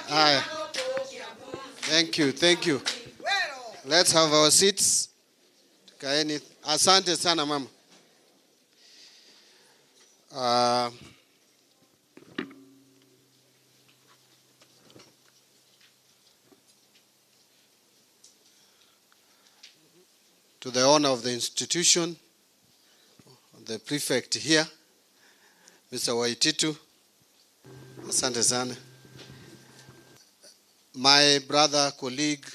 Aye. Thank you, thank you. Let's have our seats. Kaeni. Asante sana mama. To the owner of the institution, the prefect here, Mr. Waititu, asante sana. My brother, colleague,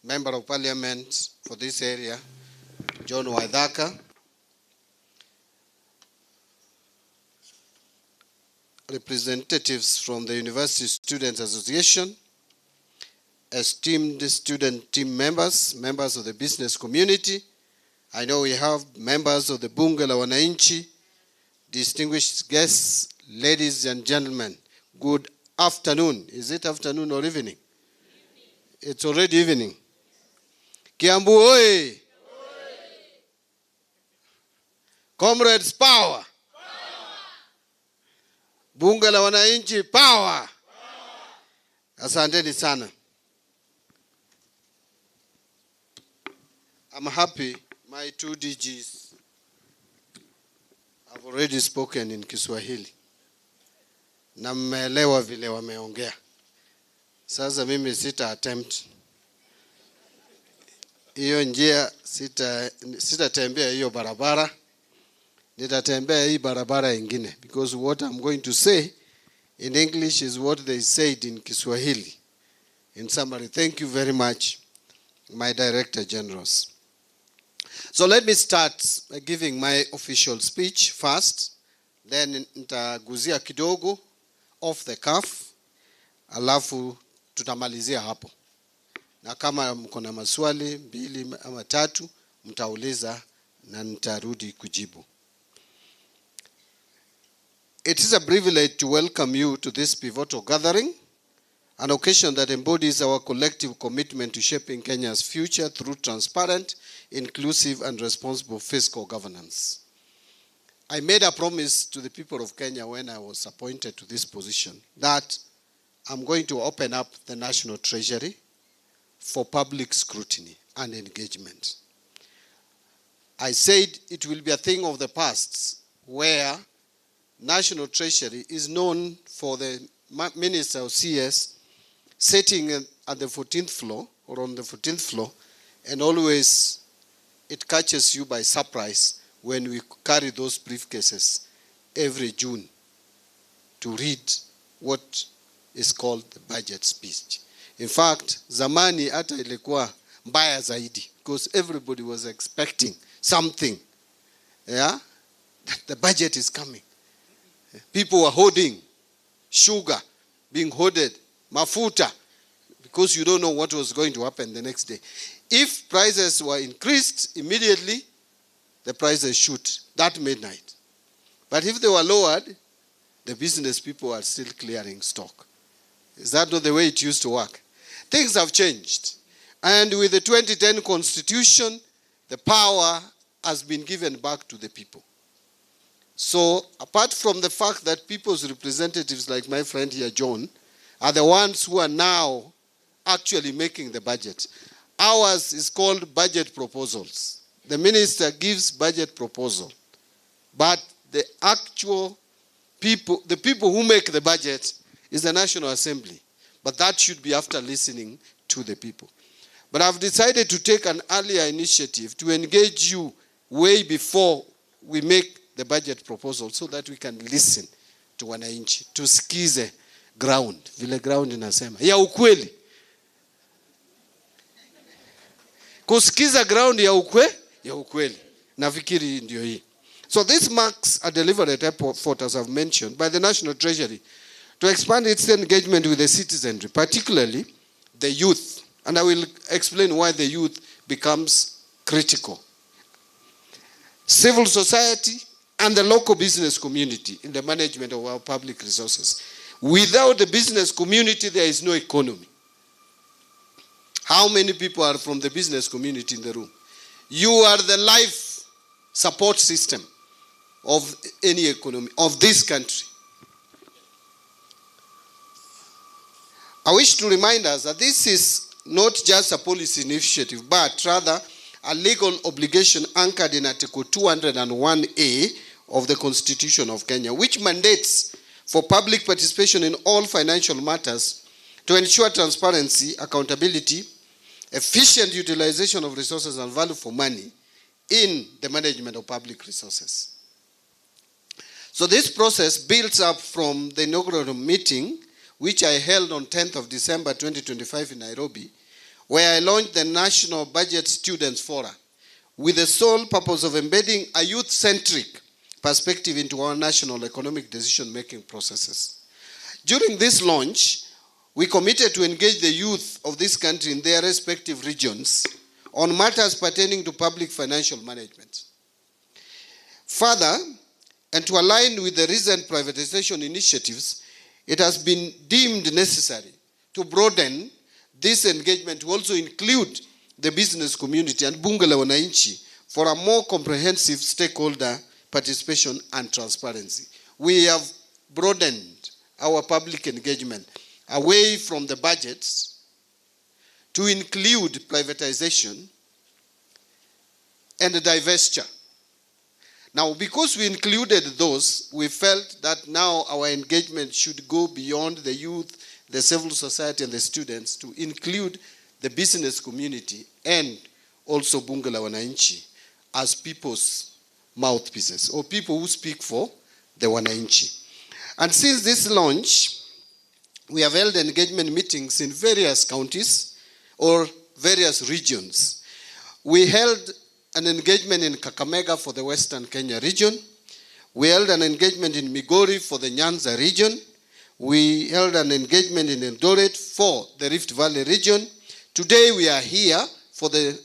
member of parliament for this area, John Waithaka, representatives from the University Students Association, esteemed student team members, members of the business community. I know we have members of the Bunge la Wananchi, distinguished guests, ladies and gentlemen. Good afternoon. Is it afternoon or evening? It's already evening. Kiambu oi! Comrades, power! Bunge la Wananchi, power! Asanteni sana. I'm happy my two DGs have already spoken in Kiswahili. Na mmeelewa vile wameongea. Sasa mimi sita attempt. Hiyo njia sitatembea hiyo barabara. Nitatembea hii barabara ingine, because what I'm going to say in English is what they said in Kiswahili. In summary, thank you very much, my Director Generals. So let me start by giving my official speech first, then nitaguzia kidogo off the cuff, alafu tutamalizia hapo. Na kama mko na maswali 2 ama 3 mtauliza na nitarudi kujibu. It is a privilege to welcome you to this pivotal gathering, an occasion that embodies our collective commitment to shaping Kenya's future through transparent, inclusive, and responsible fiscal governance. I made a promise to the people of Kenya when I was appointed to this position that I'm going to open up the National Treasury for public scrutiny and engagement. I said it will be a thing of the past where National Treasury is known for the Minister of CS sitting at the 14th floor or on the 14th floor, and always it catches you by surprise when we carry those briefcases every June to read what is called the budget speech. In fact, zamani hata ilikuwa mbaya zaidi, because everybody was expecting something. Yeah? The budget is coming. People were hoarding sugar, being hoarded, mafuta, because you don't know what was going to happen the next day. If prices were increased immediately, the prices shoot that midnight. But if they were lowered, the business people are still clearing stock. Is that not the way it used to work? Things have changed. And with the 2010 Constitution, the power has been given back to the people. So apart from the fact that people's representatives like my friend here, John, are the ones who are now actually making the budget. Ours is called budget proposals. The minister gives budget proposal. But the actual people, the people who make the budget is the National Assembly. But that should be after listening to the people. But I've decided to take an earlier initiative to engage you way before we make the budget proposal so that we can listen to wananchi, tusikize ground, vile ground inasema. Ya ukweli. Kusikiza ground ya ukweli. Nafikiri ndio hii. So this marks a deliberate effort, as I've mentioned, by the National Treasury to expand its engagement with the citizenry, particularly the youth. And I will explain why the youth becomes critical. Civil society and the local business community in the management of our public resources. Without the business community, there is no economy. How many people are from the business community in the room? You are the life support system of any economy of this country. I wish to remind us that this is not just a policy initiative, but rather a legal obligation anchored in Article 201A of the Constitution of Kenya, which mandates for public participation in all financial matters to ensure transparency, accountability, efficient utilization of resources and value for money in the management of public resources. So this process builds up from the inaugural meeting, which I held on 10th of December 2025 in Nairobi, where I launched the National Budget Students Forum with the sole purpose of embedding a youth-centric perspective into our national economic decision-making processes. During this launch, we committed to engage the youth of this country in their respective regions on matters pertaining to public financial management. Further, and to align with the recent privatization initiatives, it has been deemed necessary to broaden this engagement to also include the business community and bunge la wananchi for a more comprehensive stakeholder participation and transparency. We have broadened our public engagement away from the budgets to include privatization and divestiture. Now, because we included those, we felt that now our engagement should go beyond the youth, the civil society, and the students to include the business community and also bunge la wananchi as people's mouthpieces, or people who speak for the wananchi. And since this launch, we have held engagement meetings in various counties or various regions. We held an engagement in Kakamega for the Western Kenya region. We held an engagement in Migori for the Nyanza region. We held an engagement in Eldoret for the Rift Valley region. Today we are here for the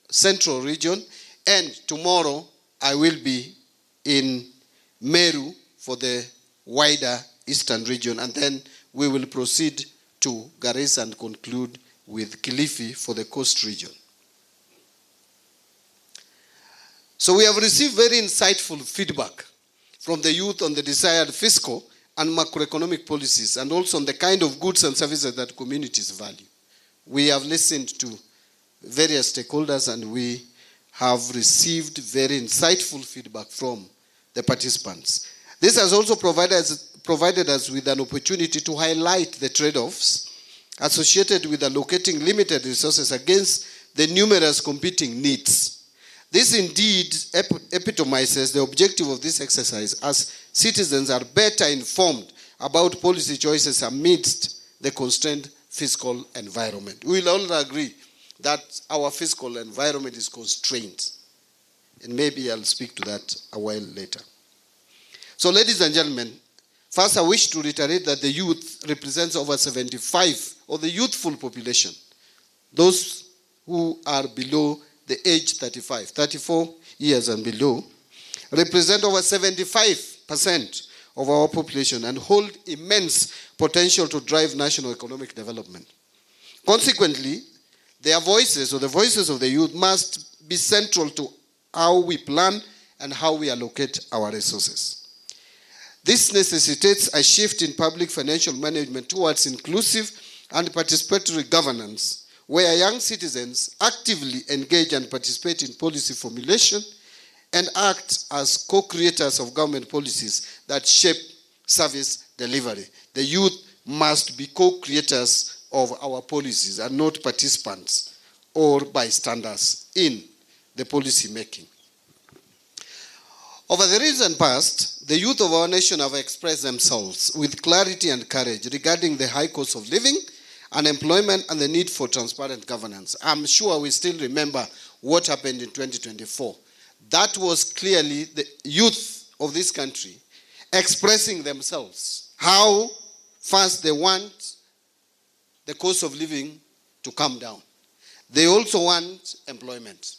Central region, and tomorrow I will be in Meru for the wider Eastern region, and then we will proceed to Garissa and conclude with Kilifi for the Coast region. So we have received very insightful feedback from the youth on the desired fiscal and macroeconomic policies, and also on the kind of goods and services that communities value. We have listened to various stakeholders, and we have received very insightful feedback from the participants. This has also provided us with an opportunity to highlight the trade-offs associated with allocating limited resources against the numerous competing needs. This indeed epitomizes the objective of this exercise, as citizens are better informed about policy choices amidst the constrained fiscal environment. We will all agree that our fiscal environment is constrained, and maybe I'll speak to that a while later. So, ladies and gentlemen, first I wish to reiterate that the youth represents over 75, or the youthful population, those who are below the age 34 years and below, represent over 75% of our population and hold immense potential to drive national economic development. Consequently, their voices, or the voices of the youth, must be central to how we plan and how we allocate our resources. This necessitates a shift in public financial management towards inclusive and participatory governance, where young citizens actively engage and participate in policy formulation and act as co-creators of government policies that shape service delivery. The youth must be co-creators of our policies and not participants or bystanders in the policy making. Over the recent past, the youth of our nation have expressed themselves with clarity and courage regarding the high cost of living, unemployment, and the need for transparent governance. I'm sure we still remember what happened in 2024. That was clearly the youth of this country expressing themselves, how fast they want the cost of living to come down. They also want employment.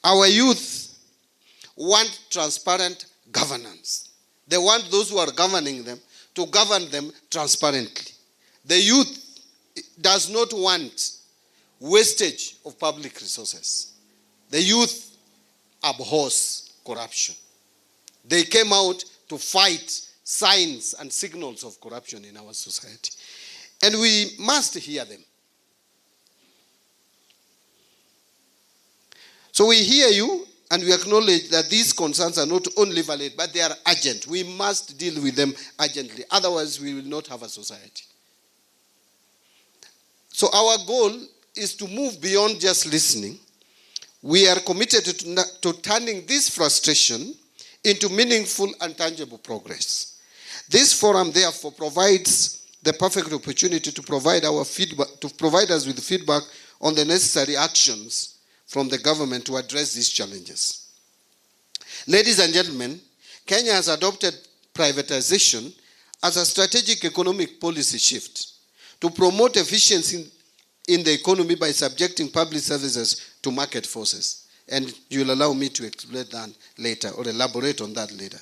Our youth want transparent governance. They want those who are governing them to govern them transparently. The youth does not want wastage of public resources. The youth abhors corruption. They came out to fight signs and signals of corruption in our society. And we must hear them. So we hear you, and we acknowledge that these concerns are not only valid, but they are urgent. We must deal with them urgently. Otherwise, we will not have a society. So our goal is to move beyond just listening. We are committed to turning this frustration into meaningful and tangible progress. This forum, therefore, provides the perfect opportunity to provide us with feedback on the necessary actions from the government to address these challenges. Ladies and gentlemen, Kenya has adopted privatization as a strategic economic policy shift to promote efficiency in the economy by subjecting public services to market forces. And you'll allow me to explain that later, or elaborate on that later.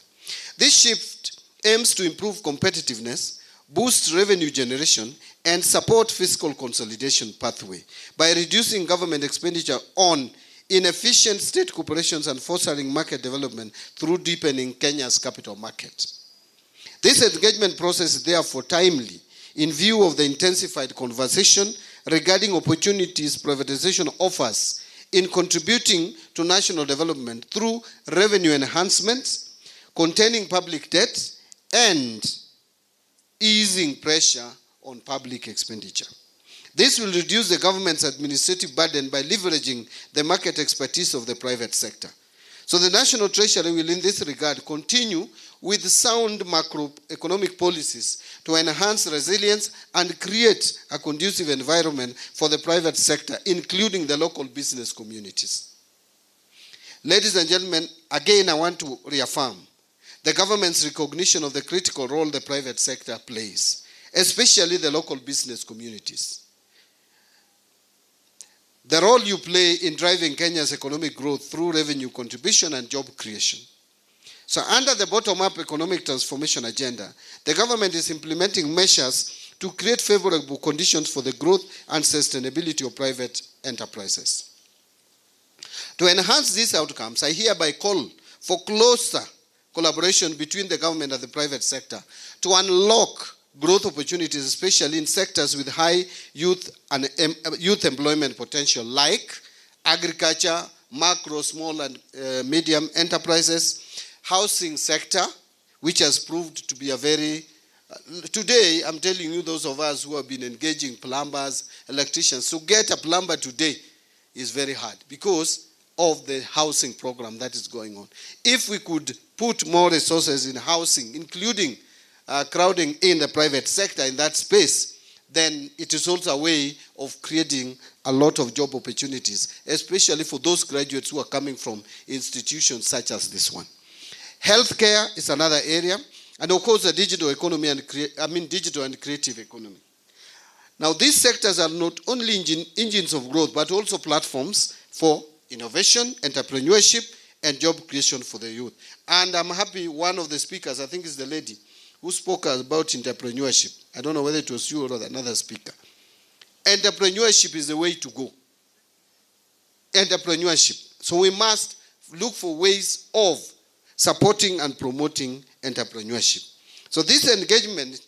This shift aims to improve competitiveness, boost revenue generation, and support fiscal consolidation pathway by reducing government expenditure on inefficient state corporations and fostering market development through deepening Kenya's capital market. This engagement process is therefore timely in view of the intensified conversation regarding opportunities privatization offers in contributing to national development through revenue enhancements, containing public debt, and easing pressure on public expenditure. This will reduce the government's administrative burden by leveraging the market expertise of the private sector. So the National Treasury will, in this regard, continue with sound macroeconomic policies to enhance resilience and create a conducive environment for the private sector, including the local business communities. Ladies and gentlemen, again I want to reaffirm the government's recognition of the critical role the private sector plays, especially the local business communities. The role you play in driving Kenya's economic growth through revenue contribution and job creation. So under the bottom-up economic transformation agenda, the government is implementing measures to create favorable conditions for the growth and sustainability of private enterprises. To enhance these outcomes, I hereby call for closer collaboration between the government and the private sector to unlock growth opportunities, especially in sectors with high youth employment potential, like agriculture, macro, small and medium enterprises, housing sector, which has proved to be a very, today I'm telling you, those of us who have been engaging plumbers, electricians, to get a plumber today is very hard because of the housing program that is going on. If we could put more resources in housing, including crowding in the private sector in that space, then it is also a way of creating a lot of job opportunities, especially for those graduates who are coming from institutions such as this one. Healthcare is another area, and of course the digital economy and digital and creative economy. Now these sectors are not only engines of growth, but also platforms for innovation, entrepreneurship, and job creation for the youth. And I'm happy one of the speakers, I think is the lady, who spoke about entrepreneurship. I don't know whether it was you or another speaker. Entrepreneurship is the way to go. Entrepreneurship. So we must look for ways of supporting and promoting entrepreneurship. So this engagement